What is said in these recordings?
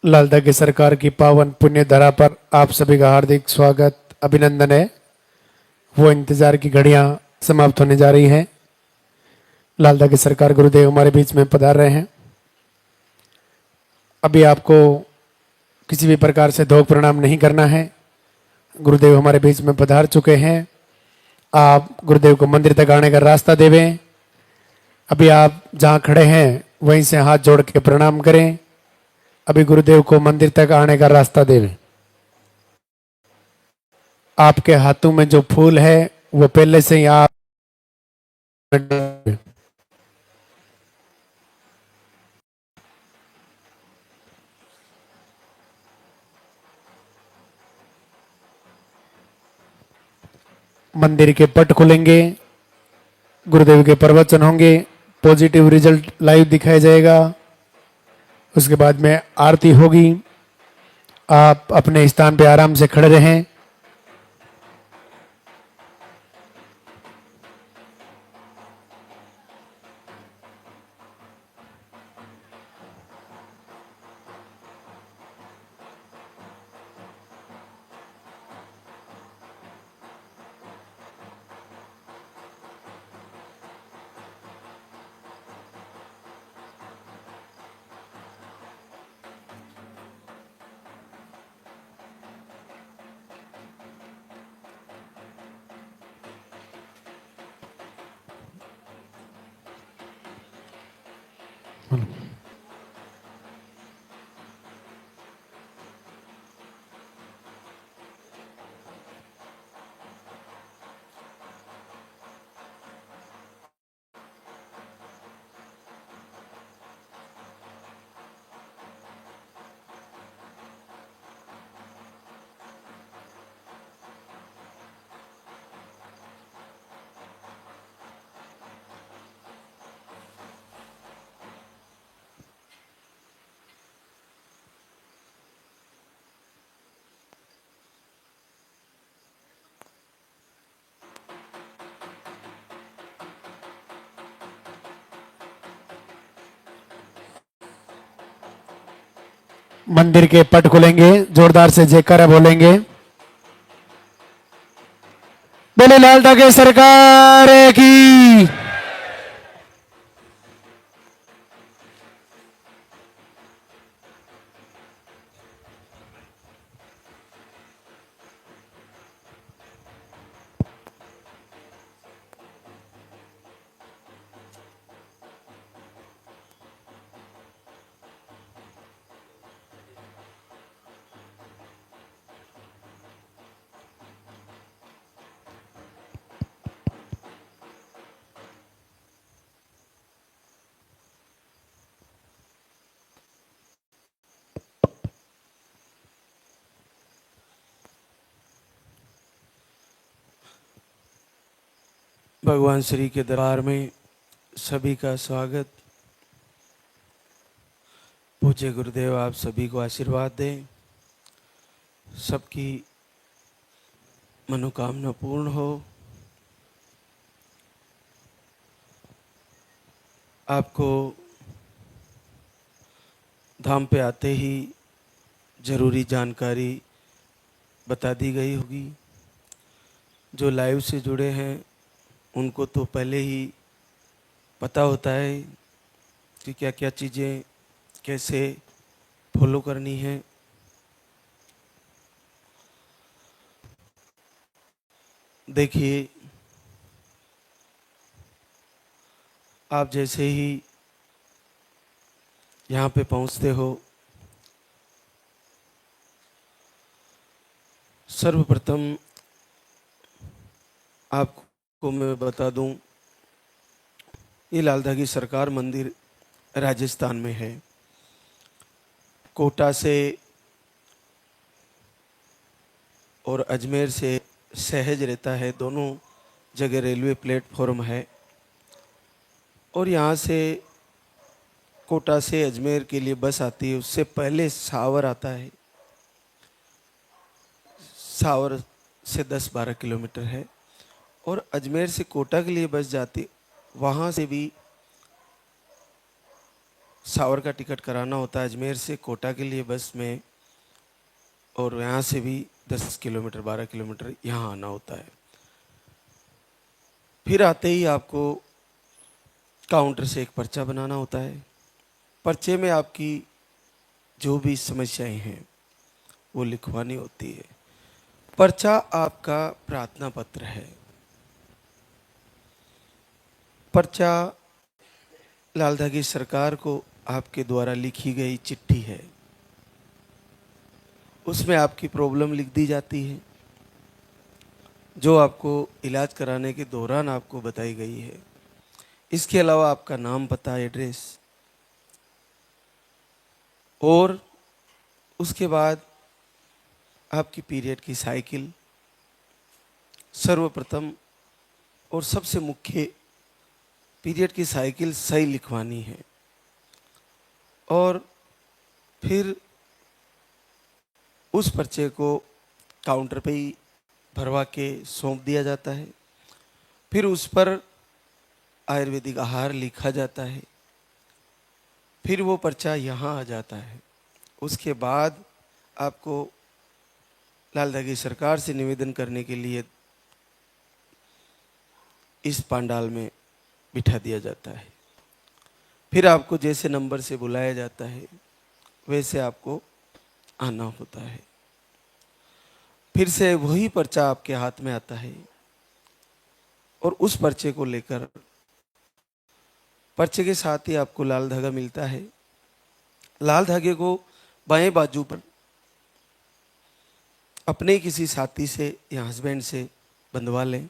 लालदा की सरकार की पावन पुण्य धरा पर आप सभी का हार्दिक स्वागत अभिनंदन है। वो इंतजार की घड़ियां समाप्त होने जा रही हैं। लालदा की सरकार गुरुदेव हमारे बीच में पधार रहे हैं। अभी आपको किसी भी प्रकार से धोख प्रणाम नहीं करना है। गुरुदेव हमारे बीच में पधार चुके हैं। आप गुरुदेव को मंदिर तक आने का रास्ता देवें। अभी आप जहां खड़े हैं वहीं से हाथ जोड़ के प्रणाम करें। अभी गुरुदेव को मंदिर तक आने का रास्ता देवें। आपके हाथों में जो फूल है वो पहले से ही आप मंदिर के पट खुलेंगे, गुरुदेव के प्रवचन होंगे, पॉजिटिव रिजल्ट लाइव दिखाया जाएगा। उसके बाद में आरती होगी। आप अपने स्थान पे आराम से खड़े रहें। मंदिर के पट खुलेंगे, जोरदार से जयकारा बोलेंगे। बोले लालदा के सरकार की। भगवान श्री के दरबार में सभी का स्वागत। पूज्य गुरुदेव आप सभी को आशीर्वाद दें, सबकी मनोकामना पूर्ण हो। आपको धाम पे आते ही ज़रूरी जानकारी बता दी गई होगी। जो लाइव से जुड़े हैं उनको तो पहले ही पता होता है कि क्या क्या चीज़ें कैसे फॉलो करनी है। देखिए, आप जैसे ही यहाँ पे पहुँचते हो, सर्वप्रथम आपको मैं बता दूं, ये लालदा की सरकार मंदिर राजस्थान में है। कोटा से और अजमेर से सहज रहता है, दोनों जगह रेलवे प्लेटफॉर्म है। और यहाँ से कोटा से अजमेर के लिए बस आती है, उससे पहले सावर आता है। सावर से 10-12 किलोमीटर है। और अजमेर से कोटा के लिए बस जाती, वहाँ से भी सावर का टिकट कराना होता है अजमेर से कोटा के लिए बस में, और यहाँ से भी 10 किलोमीटर 12 किलोमीटर यहाँ आना होता है। फिर आते ही आपको काउंटर से एक पर्चा बनाना होता है। पर्चे में आपकी जो भी समस्याएं हैं वो लिखवानी होती है। पर्चा आपका प्रार्थना पत्र है। पर्चा लाल धागी सरकार को आपके द्वारा लिखी गई चिट्ठी है। उसमें आपकी प्रॉब्लम लिख दी जाती है, जो आपको इलाज कराने के दौरान आपको बताई गई है। इसके अलावा आपका नाम, पता, एड्रेस, और उसके बाद आपकी पीरियड की साइकिल सर्वप्रथम और सबसे मुख्य, पीरियड की साइकिल सही लिखवानी है। और फिर उस पर्चे को काउंटर पे ही भरवा के सौंप दिया जाता है। फिर उस पर आयुर्वेदिक आहार लिखा जाता है। फिर वो पर्चा यहाँ आ जाता है। उसके बाद आपको लाल धागी सरकार से निवेदन करने के लिए इस पंडाल में बिठा दिया जाता है। फिर आपको जैसे नंबर से बुलाया जाता है वैसे आपको आना होता है। फिर से वही पर्चा आपके हाथ में आता है और उस पर्चे को लेकर, पर्चे के साथ ही आपको लाल धागा मिलता है। लाल धागे को बाएं बाजू पर अपने ही किसी साथी से या हस्बैंड से बंधवा लें,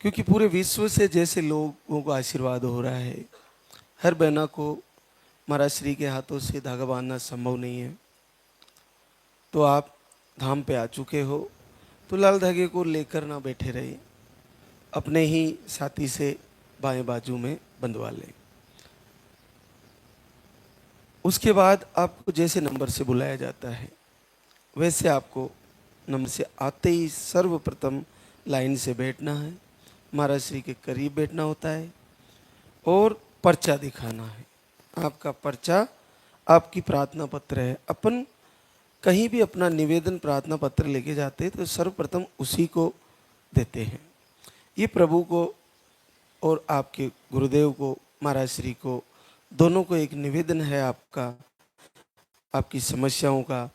क्योंकि पूरे विश्व से जैसे लोगों को आशीर्वाद हो रहा है, हर बहना को महाराज श्री के हाथों से धागा बांधना संभव नहीं है। तो आप धाम पे आ चुके हो तो लाल धागे को लेकर ना बैठे रहे, अपने ही साथी से बाएं बाजू में बंधवा लें। उसके बाद आपको जैसे नंबर से बुलाया जाता है वैसे आपको नंबर से आते ही सर्वप्रथम लाइन से बैठना है, महाराज श्री के करीब बैठना होता है और पर्चा दिखाना है। आपका पर्चा आपकी प्रार्थना पत्र है। अपन कहीं भी अपना निवेदन प्रार्थना पत्र लेके जाते हैं तो सर्वप्रथम उसी को देते हैं। ये प्रभु को और आपके गुरुदेव को, महाराज श्री को, दोनों को एक निवेदन है आपका, आपकी समस्याओं का,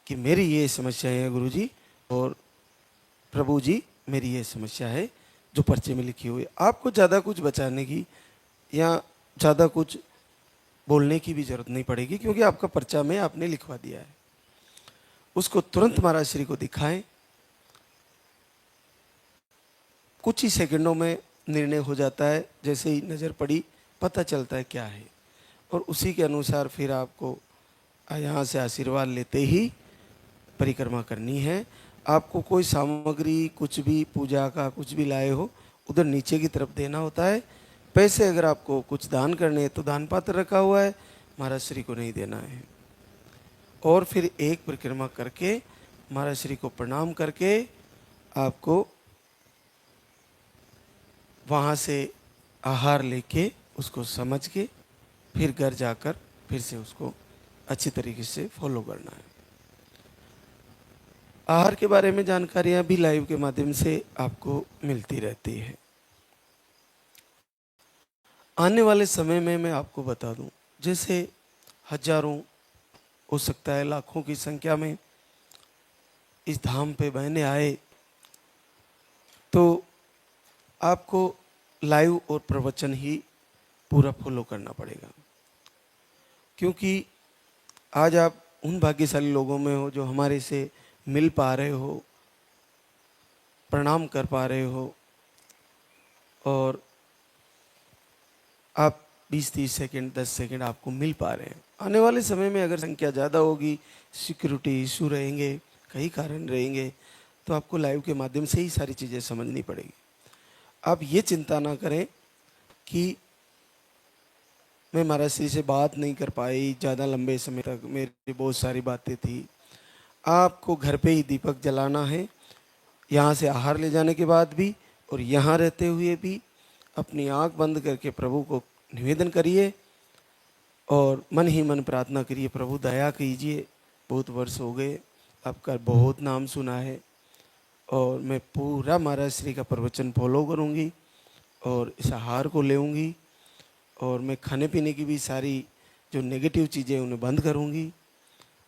कि मेरी ये समस्याएं हैं गुरुजी, और प्रभु जी मेरी ये समस्या है जो पर्चे में लिखी हुई है। आपको ज़्यादा कुछ बचाने की या ज़्यादा कुछ बोलने की भी जरूरत नहीं पड़ेगी, क्योंकि आपका पर्चा में आपने लिखवा दिया है। उसको तुरंत महाराज श्री को दिखाएं। कुछ ही सेकंडों में निर्णय हो जाता है, जैसे ही नज़र पड़ी पता चलता है क्या है, और उसी के अनुसार फिर आपको यहाँ से आशीर्वाद लेते ही परिक्रमा करनी है। आपको कोई सामग्री, कुछ भी पूजा का कुछ भी लाए हो, उधर नीचे की तरफ देना होता है। पैसे अगर आपको कुछ दान करने हैं तो दान पात्र रखा हुआ है, महाराज श्री को नहीं देना है। और फिर एक परिक्रमा करके महाराज श्री को प्रणाम करके आपको वहाँ से आहार लेके उसको समझ के फिर घर जाकर फिर से उसको अच्छी तरीके से फॉलो करना है। आहार के बारे में जानकारियाँ भी लाइव के माध्यम से आपको मिलती रहती है। आने वाले समय में मैं आपको बता दूं, जैसे हजारों, हो सकता है लाखों की संख्या में इस धाम पे बहने आए, तो आपको लाइव और प्रवचन ही पूरा फॉलो करना पड़ेगा। क्योंकि आज आप उन भाग्यशाली लोगों में हो जो हमारे से मिल पा रहे हो, प्रणाम कर पा रहे हो, और आप 20-30 सेकंड 10 सेकंड आपको मिल पा रहे हैं। आने वाले समय में अगर संख्या ज़्यादा होगी, सिक्योरिटी इशू रहेंगे, कई कारण रहेंगे, तो आपको लाइव के माध्यम से ही सारी चीज़ें समझनी पड़ेगी। आप ये चिंता ना करें कि मैं महाराज श्री से बात नहीं कर पाई, ज़्यादा लंबे समय तक मेरी बहुत सारी बातें थी। आपको घर पे ही दीपक जलाना है, यहाँ से आहार ले जाने के बाद भी और यहाँ रहते हुए भी अपनी आंख बंद करके प्रभु को निवेदन करिए और मन ही मन प्रार्थना करिए, प्रभु दया कीजिए, बहुत वर्ष हो गए, आपका बहुत नाम सुना है और मैं पूरा महाराज श्री का प्रवचन फॉलो करूंगी और इस आहार को लेऊंगी और मैं खाने पीने की भी सारी जो नेगेटिव चीज़ें उन्हें बंद करूंगी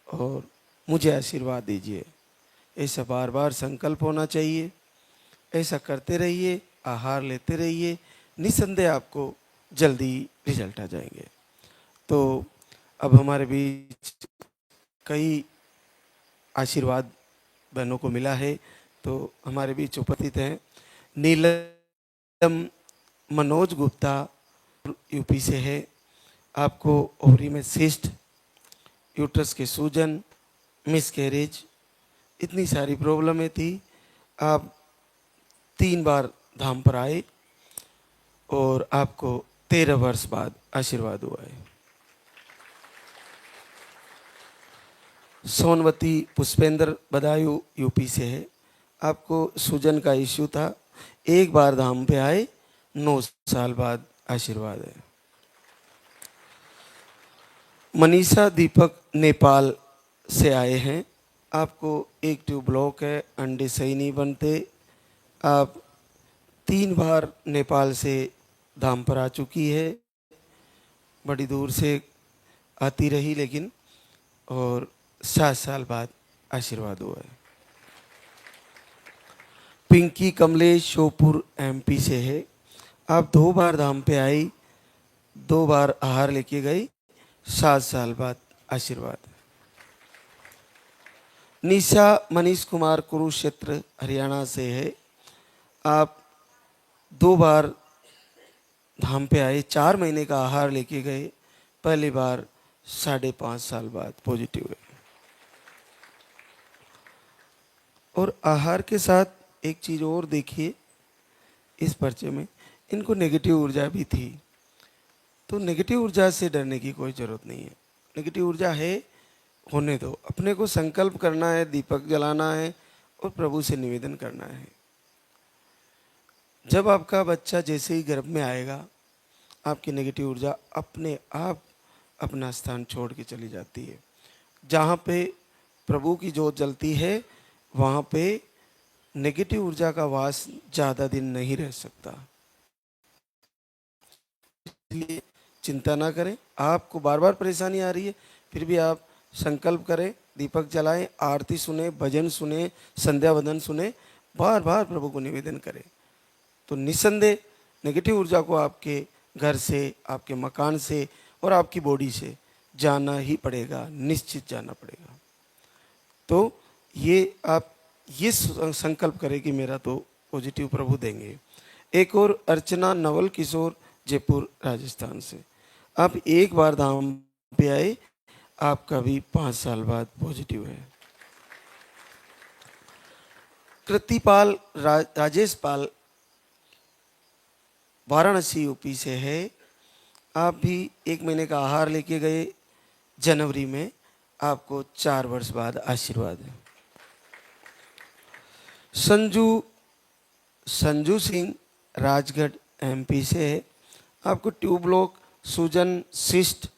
और मुझे आशीर्वाद दीजिए। ऐसा बार बार संकल्प होना चाहिए, ऐसा करते रहिए, आहार लेते रहिए, निस्संदेह आपको जल्दी रिजल्ट आ जाएंगे। तो अब हमारे बीच कई आशीर्वाद बहनों को मिला है, तो हमारे बीच उपस्थित हैं नीलम मनोज गुप्ता, यूपी से है। आपको ओवरी में सिस्ट, यूट्रस के सूजन, मिसकैरेज, इतनी सारी प्रॉब्लमें थी। आप 3 बार धाम पर आए और आपको 13 वर्ष बाद आशीर्वाद हुआ है। सोनवती पुष्पेंद्र बदायूं, यूपी से है। आपको सूजन का इश्यू था, 1 बार धाम पे आए, 9 साल बाद आशीर्वाद है। मनीषा दीपक नेपाल से आए हैं। आपको एक ट्यूब ब्लॉक है, अंडे सही नहीं बनते। आप 3 बार नेपाल से धाम पर आ चुकी है, बड़ी दूर से आती रही लेकिन, और 7 साल बाद आशीर्वाद हुआ है। पिंकी कमलेश श्योपुर एमपी से है। आप 2 बार धाम पे आई, 2 बार आहार लेके गई, 7 साल बाद आशीर्वाद। निशा मनीष कुमार कुरुक्षेत्र हरियाणा से है। आप 2 बार धाम पे आए, 4 महीने का आहार लेके गए, पहली बार 5.5 साल बाद पॉजिटिव है। और आहार के साथ एक चीज़ और देखिए, इस पर्चे में इनको नेगेटिव ऊर्जा भी थी, तो नेगेटिव ऊर्जा से डरने की कोई ज़रूरत नहीं है। नेगेटिव ऊर्जा है, होने दो। अपने को संकल्प करना है, दीपक जलाना है और प्रभु से निवेदन करना है। जब आपका बच्चा जैसे ही गर्भ में आएगा, आपकी नेगेटिव ऊर्जा अपने आप अपना स्थान छोड़ के चली जाती है। जहाँ पे प्रभु की जोत जलती है, वहाँ पे नेगेटिव ऊर्जा का वास ज़्यादा दिन नहीं रह सकता। इसलिए चिंता ना करें। आपको बार बार परेशानी आ रही है, फिर भी आप संकल्प करें, दीपक जलाएं, आरती सुने, भजन सुने, संध्या वंदन सुने, बार बार प्रभु को निवेदन करें, तो निस्संदेह नेगेटिव ऊर्जा को आपके घर से, आपके मकान से और आपकी बॉडी से जाना ही पड़ेगा, निश्चित जाना पड़ेगा। तो ये आप ये संकल्प करें कि मेरा तो पॉजिटिव प्रभु देंगे। एक और अर्चना नवल किशोर, जयपुर राजस्थान से। आप 1 बार धाम पे आए, आपका भी 5 साल बाद पॉजिटिव है। कृतिपाल राजेश पाल, वाराणसी यूपी से है। आप भी 1 महीने का आहार लेके गए जनवरी में, आपको 4 वर्ष बाद आशीर्वाद है। संजू सिंह राजगढ़ एमपी से है। आपको ट्यूब ब्लॉक, सूजन, सिस्ट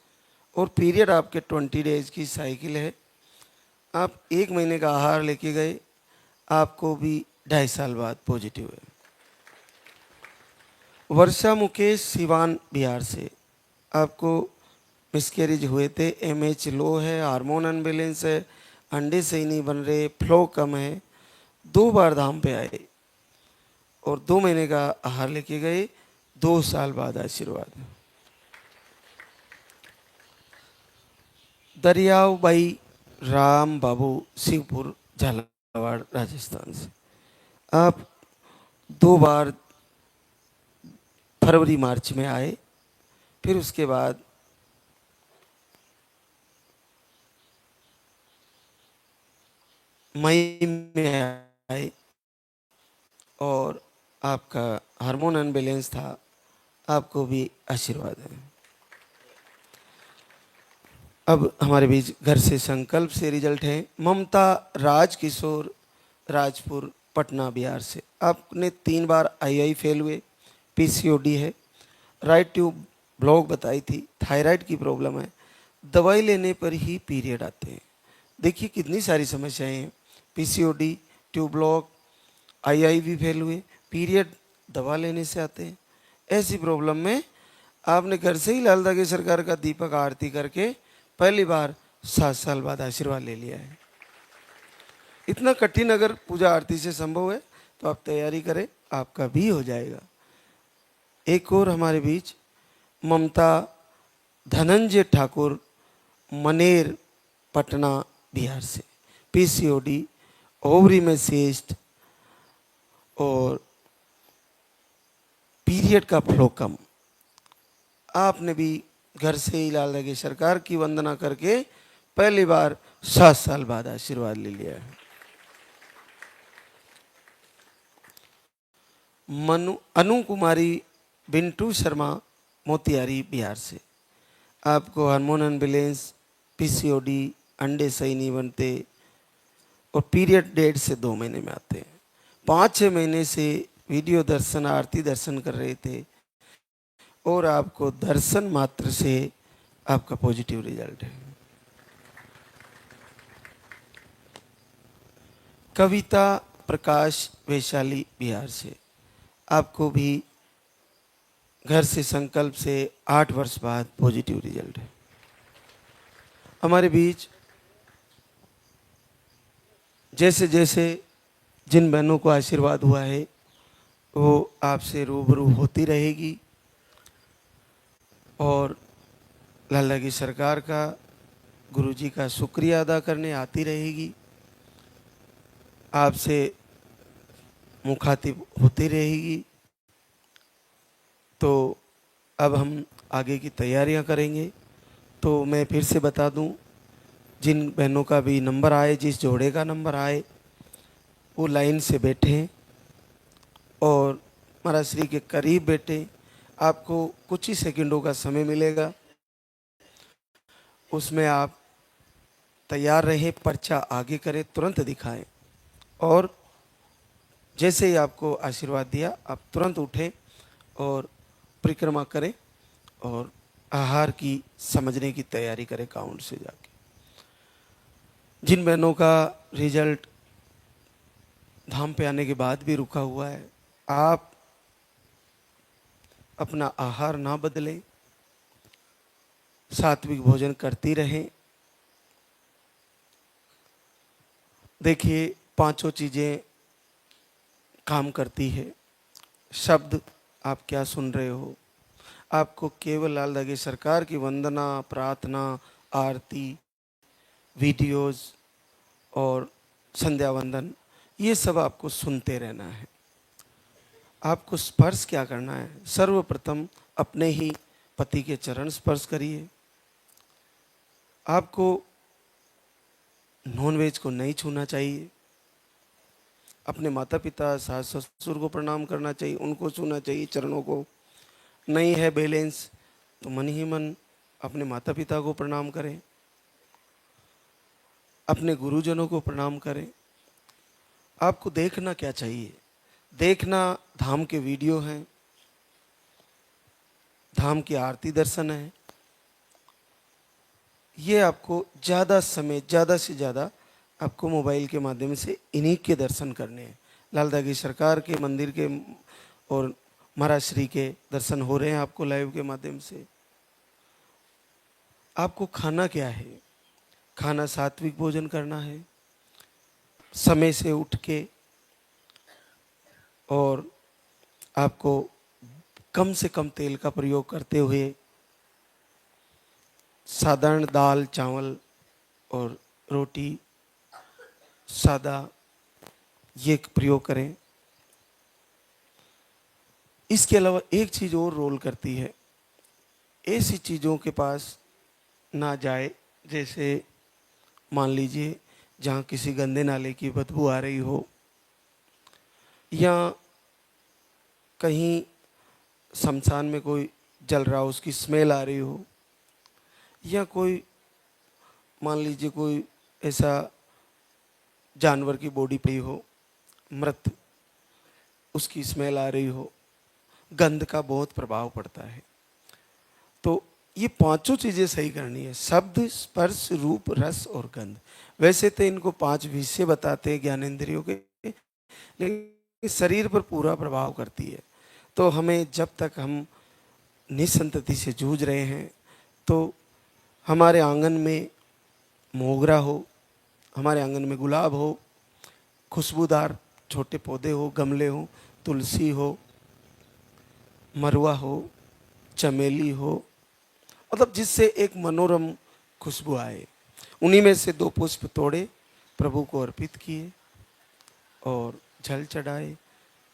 और पीरियड आपके 20 डेज की साइकिल है। आप 1 महीने का आहार लेके गए, आपको भी 2.5 साल बाद पॉजिटिव है। वर्षा मुकेश, सिवान बिहार से। आपको मिसकैरेज हुए थे, एमएच लो है, हार्मोन अनबैलेंस है, अंडे सही नहीं बन रहे, फ्लो कम है। 2 बार धाम पे आए और 2 महीने का आहार लेके गए, 2 साल बाद आशीर्वाद। दरियाव भाई राम बाबू, शिवपुर झालावाड़ राजस्थान से। आप 2 बार फरवरी मार्च में आए, फिर उसके बाद मई में आए और आपका हार्मोन अनबैलेंस था, आपको भी आशीर्वाद है। अब हमारे बीच घर से संकल्प से रिजल्ट है। ममता राज किशोर, राजपुर, पटना बिहार से। आपने 3 बार आई फेल हुए, पीसीओडी है, राइट ट्यूब ब्लॉक बताई थी, थायराइड की प्रॉब्लम है, दवाई लेने पर ही पीरियड आते हैं। देखिए कितनी सारी समस्याएं हैं, पीसीओडी, ट्यूब ब्लॉक, आईआईवी फेल हुए, पीरियड दवा लेने से आते हैं। ऐसी प्रॉब्लम में आपने घर से ही लाल दागे सरकार का दीपक आरती करके पहली बार 7 साल बाद आशीर्वाद ले लिया है। इतना कठिन अगर पूजा आरती से संभव है तो आप तैयारी करें, आपका भी हो जाएगा। एक और हमारे बीच ममता धनंजय ठाकुर, मनेर, पटना, बिहार से, पीसीओडी, ओवरी में सिस्ट और पीरियड का फ्लो कम। आपने भी घर से ही लाल दागे सरकार की वंदना करके पहली बार 7 साल बाद आशीर्वाद ले लिया है। अनु कुमारी बिंटू शर्मा, मोतिहारी, बिहार से, आपको हार्मोन अनबैलेंस, पीसीओडी, अंडे सही नहीं बनते और पीरियड डेट से 2 महीने में आते हैं। 5-6 महीने से वीडियो दर्शन, आरती दर्शन कर रहे थे और आपको दर्शन मात्र से आपका पॉजिटिव रिजल्ट है। कविता प्रकाश, वैशाली, बिहार से, आपको भी घर से संकल्प से 8 वर्ष बाद पॉजिटिव रिजल्ट है। हमारे बीच जैसे जैसे जिन बहनों को आशीर्वाद हुआ है वो आपसे रूबरू होती रहेगी और लाला की सरकार का, गुरुजी का शुक्रिया अदा करने आती रहेगी, आपसे मुखातिब होती रहेगी। तो अब हम आगे की तैयारियां करेंगे। तो मैं फिर से बता दूं, जिन बहनों का भी नंबर आए, जिस जोड़े का नंबर आए, वो लाइन से बैठें और महाराज श्री के करीब बैठें। आपको कुछ ही सेकंडों का समय मिलेगा, उसमें आप तैयार रहें, पर्चा आगे करें, तुरंत दिखाएं और जैसे ही आपको आशीर्वाद दिया आप तुरंत उठें और परिक्रमा करें और आहार की समझने की तैयारी करें काउंट से जाके। जिन बहनों का रिजल्ट धाम पे आने के बाद भी रुका हुआ है, आप अपना आहार ना बदलें, सात्विक भोजन करती रहें। देखिए 5 चीजें काम करती है। शब्द आप क्या सुन रहे हो, आपको केवल लाल दागे सरकार की वंदना, प्रार्थना, आरती, वीडियोस और संध्या वंदन, ये सब आपको सुनते रहना है। आपको स्पर्श क्या करना है, सर्वप्रथम अपने ही पति के चरण स्पर्श करिए। आपको नॉनवेज को नहीं छूना चाहिए, अपने माता पिता, सास ससुर को प्रणाम करना चाहिए, उनको छूना चाहिए चरणों को। नहीं है बैलेंस तो मन ही मन अपने माता पिता को प्रणाम करें, अपने गुरुजनों को प्रणाम करें। आपको देखना क्या चाहिए, देखना धाम के वीडियो हैं, धाम की आरती दर्शन है। ये आपको ज़्यादा समय, ज़्यादा से ज़्यादा आपको मोबाइल के माध्यम से इन्हीं के दर्शन करने हैं। लाल दागी सरकार के मंदिर के और महाराज श्री के दर्शन हो रहे हैं आपको लाइव के माध्यम से। आपको खाना क्या है, खाना सात्विक भोजन करना है, समय से उठ के, और आपको कम से कम तेल का प्रयोग करते हुए साधारण दाल, चावल और रोटी, सादा, ये प्रयोग करें। इसके अलावा एक चीज़ और रोल करती है, ऐसी चीज़ों के पास ना जाए, जैसे मान लीजिए जहाँ किसी गंदे नाले की बदबू आ रही हो, या कहीं शमशान में कोई जल रहा हो उसकी स्मेल आ रही हो, या कोई मान लीजिए कोई ऐसा जानवर की बॉडी पे हो मृत, उसकी स्मेल आ रही हो, गंध का बहुत प्रभाव पड़ता है। तो ये पांचों चीजें सही करनी है, शब्द, स्पर्श, रूप, रस और गंध। वैसे तो इनको 5 विषय बताते हैं ज्ञानेंद्रियों के, लेकिन शरीर पर पूरा प्रभाव करती है। तो हमें जब तक हम निसंतति से जूझ रहे हैं, तो हमारे आंगन में मोगरा हो, हमारे आंगन में गुलाब हो, खुशबूदार छोटे पौधे हो, गमले हो, तुलसी हो, मरुआ हो, चमेली हो, मतलब जिससे एक मनोरम खुशबू आए, उन्हीं में से 2 पुष्प तोड़े, प्रभु को अर्पित किए और जल चढ़ाए,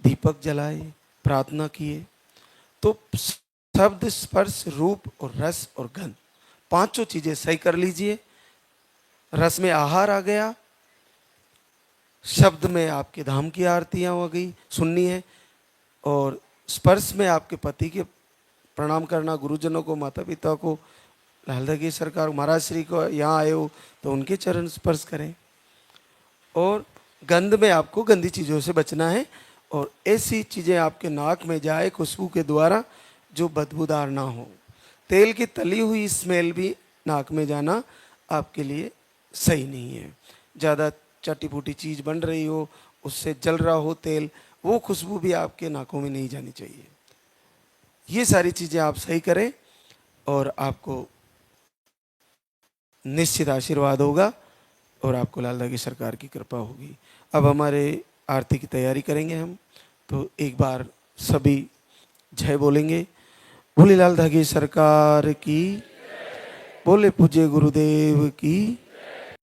दीपक जलाए, प्रार्थना किए। तो शब्द, स्पर्श, रूप और रस और गंध, पांचों चीजें सही कर लीजिए। रस में आहार आ गया, शब्द में आपके धाम की आरतियां हो गई सुननी है, और स्पर्श में आपके पति के प्रणाम करना, गुरुजनों को, माता पिता को, लालदा की सरकार महाराज श्री को, यहाँ आए हो तो उनके चरण स्पर्श करें। और गंध में आपको गंदी चीज़ों से बचना है, और ऐसी चीज़ें आपके नाक में जाए खुशबू के द्वारा जो बदबूदार ना हो। तेल की तली हुई स्मेल भी नाक में जाना आपके लिए सही नहीं है। ज़्यादा चटी फूटी चीज़ बन रही हो, उससे जल रहा हो तेल, वो खुशबू भी आपके नाकों में नहीं जानी चाहिए। ये सारी चीज़ें आप सही करें और आपको निश्चित आशीर्वाद होगा और आपको लालदा की सरकार की कृपा होगी। अब हमारे आरती की तैयारी करेंगे हम, तो एक बार सभी जय बोलेंगे। बोले लालदा की सरकार की, बोले पूज्य गुरुदेव की।